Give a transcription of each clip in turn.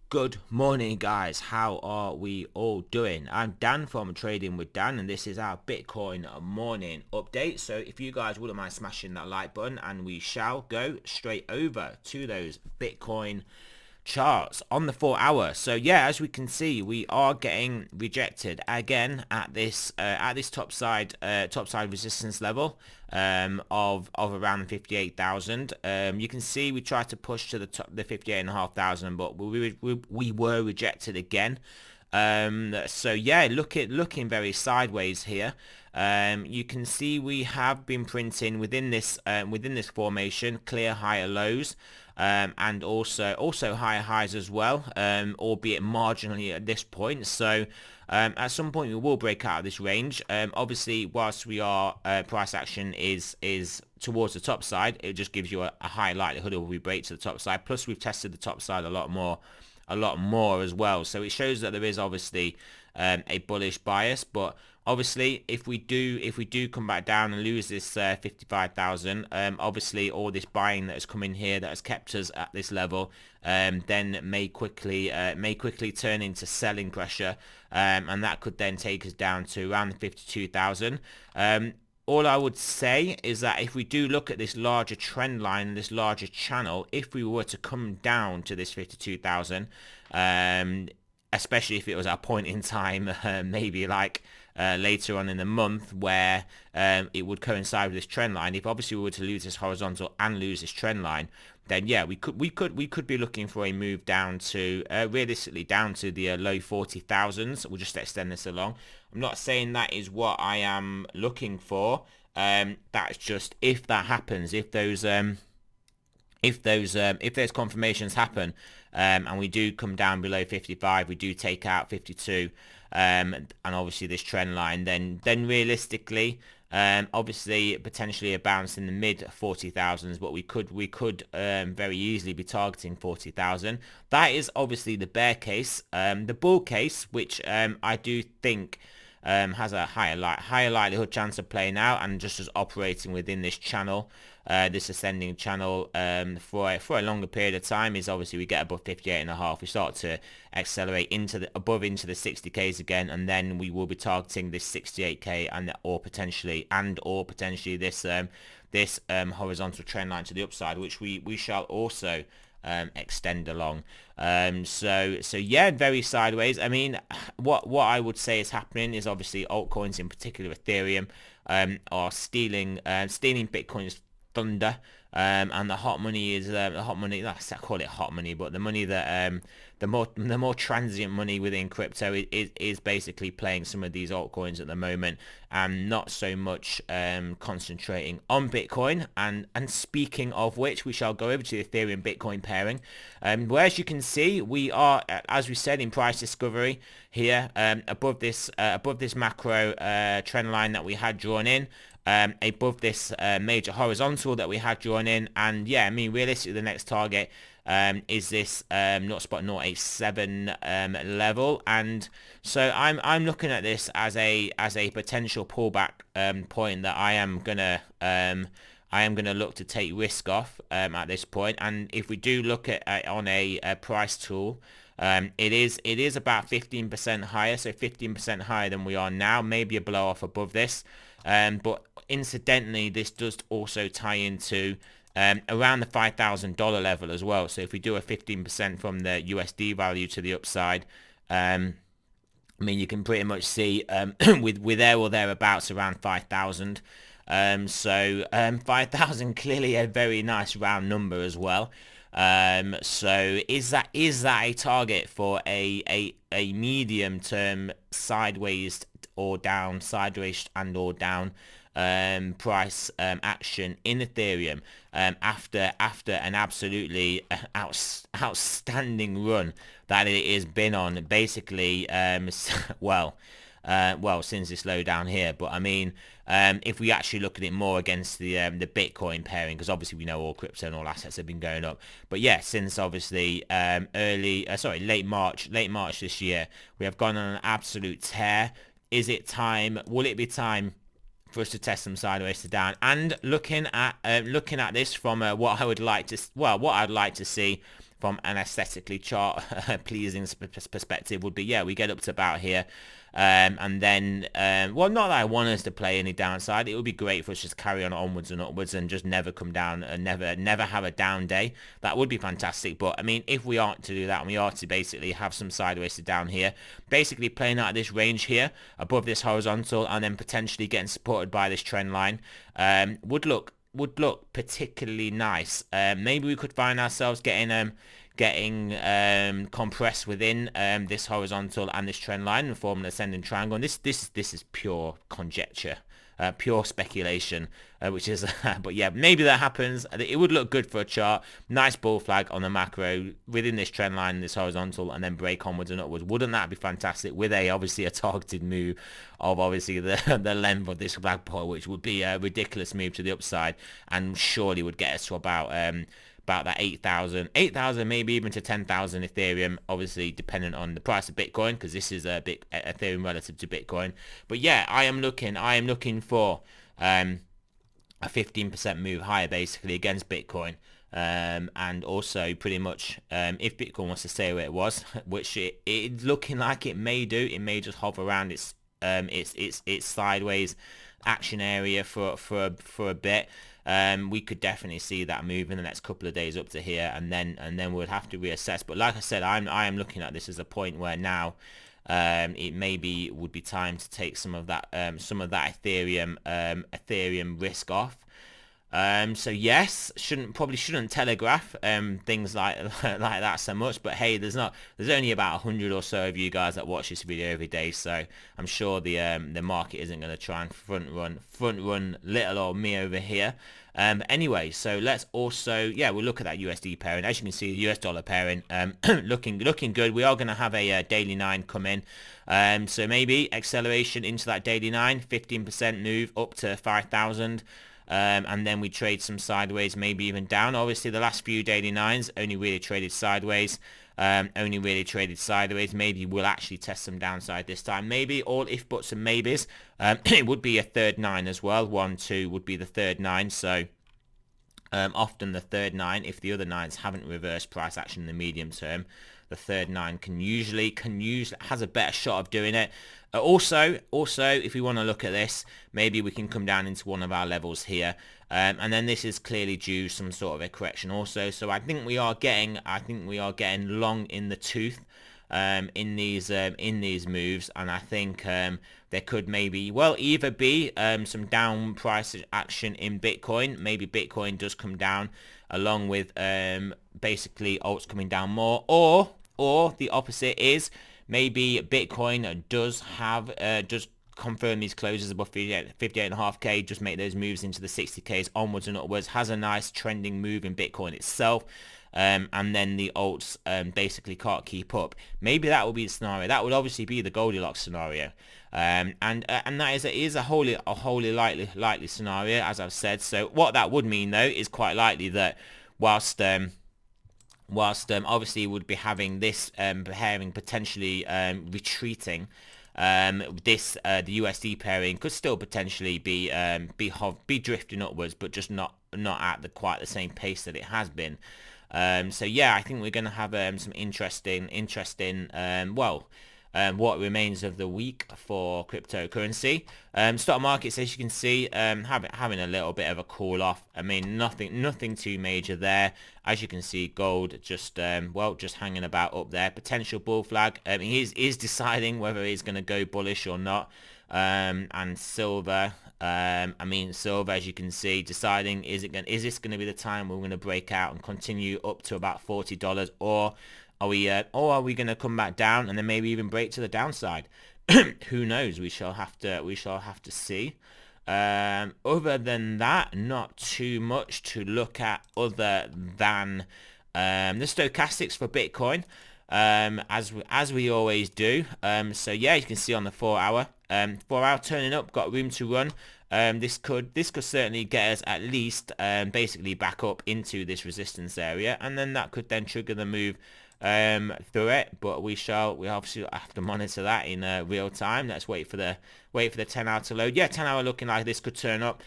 Good morning, guys. How are we all doing? I'm Dan from Trading with Dan, and this is our Bitcoin morning update. So if you guys wouldn't mind smashing that like button, and we shall go straight over to those Bitcoin charts on the 4 hour. So yeah, as we can see, we are getting rejected again at this top side resistance level of around 58,000. You can see we tried to push to the top, the 58,500, but we were rejected again. So yeah, looking very sideways here. You can see we have been printing within this formation clear higher lows, and also higher highs as well, albeit marginally at this point. So at some point we will break out of this range. Obviously, whilst we are price action is towards the top side, it just gives you a high likelihood of we break to the top side. Plus, we've tested the top side a lot more as well. So it shows that there is obviously a bullish bias. But obviously, if we do come back down and lose this 55,000, obviously all this buying that has come in here that has kept us at this level, then may quickly turn into selling pressure, and that could then take us down to around the 52,000. All I would say is that if we do look at this larger trend line, this larger channel, if we were to come down to this 52,000, especially if it was our point in time, maybe like later on in the month, where it would coincide with this trend line. If obviously we were to lose this horizontal and lose this trend line, then yeah, we could be looking for a move down to realistically down to the low 40,000s. We'll just extend this along. I'm not saying that is what I am looking for. That's just if that happens, if those confirmations happen, and we do come down below 55, we do take out 52, and obviously this trend line, then realistically, obviously potentially a bounce in the mid 40,000s, but we could very easily be targeting 40,000. That is obviously the bear case. The bull case, which I do think has a higher likelihood chance of playing out and just as operating within this channel, this ascending channel, for a longer period of time, is obviously we get above 58.5, we start to accelerate into the 60Ks again, and then we will be targeting this 68K or potentially this horizontal trend line to the upside, which we shall also extend along. So yeah, very sideways. I mean, what I would say is happening is obviously altcoins, in particular Ethereum, are stealing Bitcoin's thunder, and the hot money is the hot money. I call it hot money, but the money that the more transient money within crypto is basically playing some of these altcoins at the moment, and not so much concentrating on Bitcoin. And speaking of which, we shall go over to the Ethereum Bitcoin pairing, where, as you can see, we are, as we said, in price discovery here, above this macro trend line that we had drawn in, above this major horizontal that we had drawn in. And yeah, I mean, realistically, the next target is this 0.087 level, and so I'm looking at this as a potential pullback point that I am gonna look to take risk off at this point. And if we do look at on a price tool, it is about 15% higher, so 15% higher than we are now, maybe a blow off above this. But incidentally, this does also tie into around the $5,000 level as well. So if we do a 15% from the USD value to the upside, I mean, you can pretty much see with there or thereabouts around 5,000. So 5,000, clearly a very nice round number as well. So is that a target for a medium term sideways or down price action in Ethereum, after an absolutely outstanding run that it has been on, basically, since this low down here. But I mean, if we actually look at it more against the Bitcoin pairing, because obviously we know all crypto and all assets have been going up, but yeah, since obviously late March this year, we have gone on an absolute tear. Is it time? Will it be time for us to test them sideways to down? And looking at this from what I'd like to see from an aesthetically chart pleasing perspective would be, yeah, we get up to about here. And then, well, not that I want us to play any downside. It would be great for us just carry on onwards and upwards and just never come down and never have a down day. That would be fantastic. But I mean, if we aren't to do that and we are to basically have some sideways to down here, basically playing out of this range here above this horizontal and then potentially getting supported by this trend line, would look particularly nice. Maybe we could find ourselves getting compressed within this horizontal and this trend line and form an ascending triangle. And this is pure conjecture, pure speculation, which is but yeah, maybe that happens. It would look good for a chart. Nice bull flag on the macro within this trend line, this horizontal, and then break onwards and upwards. Wouldn't that be fantastic? With obviously a targeted move of obviously the length of this flagpole, which would be a ridiculous move to the upside and surely would get us to about that 8,000, maybe even to 10,000 Ethereum, obviously dependent on the price of Bitcoin, because this is a bit Ethereum relative to Bitcoin. But yeah, I am looking for a 15% move higher basically against Bitcoin. And also pretty much if Bitcoin wants to stay where it was, which it's looking like it may do, it may just hover around its sideways action area for a bit. We could definitely see that move in the next couple of days up to here, and then we'd have to reassess. But like I said, I am looking at this as a point where now it maybe would be time to take some of that Ethereum risk off. So yes, probably shouldn't telegraph things like that so much, but hey, there's only about 100 or so of you guys that watch this video every day, so I'm sure the market isn't going to try and front run little old me over here. But anyway, so let's also, we'll look at that USD pairing. As you can see, the US dollar pairing looking good. We are going to have a daily 9 come in, so maybe acceleration into that daily 9, 15% move up to 5,000. And then we trade some sideways, maybe even down. Obviously, the last few daily 9s only really traded sideways. Maybe we'll actually test some downside this time. Maybe all if buts and maybes. It would be a third 9 as well. 1, 2 would be the third 9. So often the third 9, if the other 9s haven't reversed price action in the medium term, the third 9 can usually has a better shot of doing it. Also, if we want to look at this, maybe we can come down into one of our levels here, and then this is clearly due some sort of a correction also. So I think we are getting long in the tooth in these moves, and I think there could maybe either be some down price action in Bitcoin. Maybe Bitcoin does come down along with basically alts coming down more, or the opposite is maybe Bitcoin does confirm these closes above 58.5k, just make those moves into the 60ks onwards and upwards, has a nice trending move in Bitcoin itself, and then the alts basically can't keep up. Maybe that will be the scenario. That would obviously be the Goldilocks scenario, and that is a wholly likely scenario, as I've said. So what that would mean though is quite likely that whilst obviously would be having this pairing potentially retreating, the USD pairing could still potentially be drifting upwards, but just not at quite the same pace that it has been. So yeah, I think we're going to have some interesting what remains of the week for cryptocurrency. Stock markets, as you can see, having a little bit of a cool off. I mean, nothing too major there. As you can see, gold just hanging about up there. Potential bull flag. He is deciding whether he's going to go bullish or not. And silver. Silver, as you can see, deciding is this going to be the time we're going to break out and continue up to about $40, or are we going to come back down and then maybe even break to the downside? Who knows? We shall have to see. Other than that, not too much to look at other than the stochastics for Bitcoin, as we always do. So yeah, you can see on the 4 hour turning up, got room to run. This could certainly get us at least basically back up into this resistance area, and then that could then trigger the move through it. But we obviously have to monitor that in real time. Let's wait for the 10-hour to load. Yeah, 10-hour looking like this could turn up,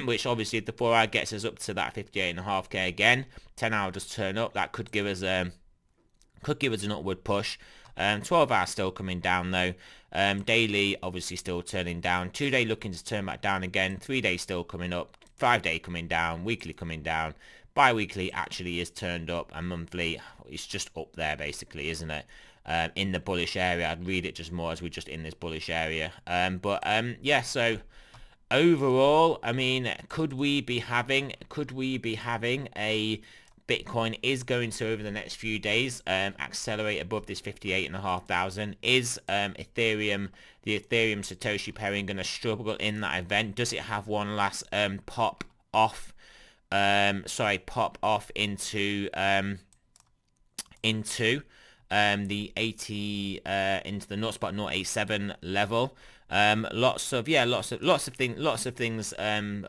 which obviously if the 4-hour gets us up to that 58.5k again, 10-hour does turn up. That could give us an upward push. 12-hour still coming down though. Daily obviously still turning down. 2-day looking to turn back down again. 3-day still coming up. 5-day coming down. Weekly coming down. Bi-weekly actually is turned up, and monthly it's just up there basically, isn't it? In the bullish area. I'd read it just more as we're just in this bullish area. Yeah, so overall, I mean, could we be having a Bitcoin is going to, over the next few days, accelerate above this 58,500. Is Ethereum, the Ethereum Satoshi pairing, going to struggle in that event? Does it have one last pop off into the 80 into the 0.087 level? Lots of things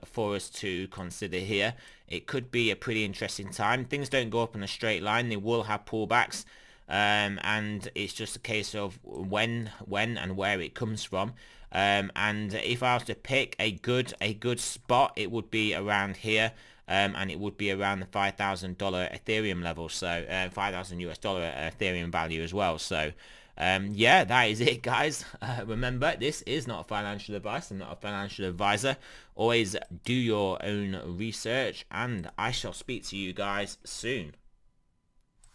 for us to consider here. It could be a pretty interesting time. Things don't go up in a straight line. They will have pullbacks, and it's just a case of when and where it comes from. And if I was to pick a good spot, it would be around here. And it would be around the $5,000 Ethereum level, so $5,000 US Ethereum value as well. So yeah, that is it, guys. Remember, this is not financial advice. I'm not a financial advisor. Always do your own research, and I shall speak to you guys soon.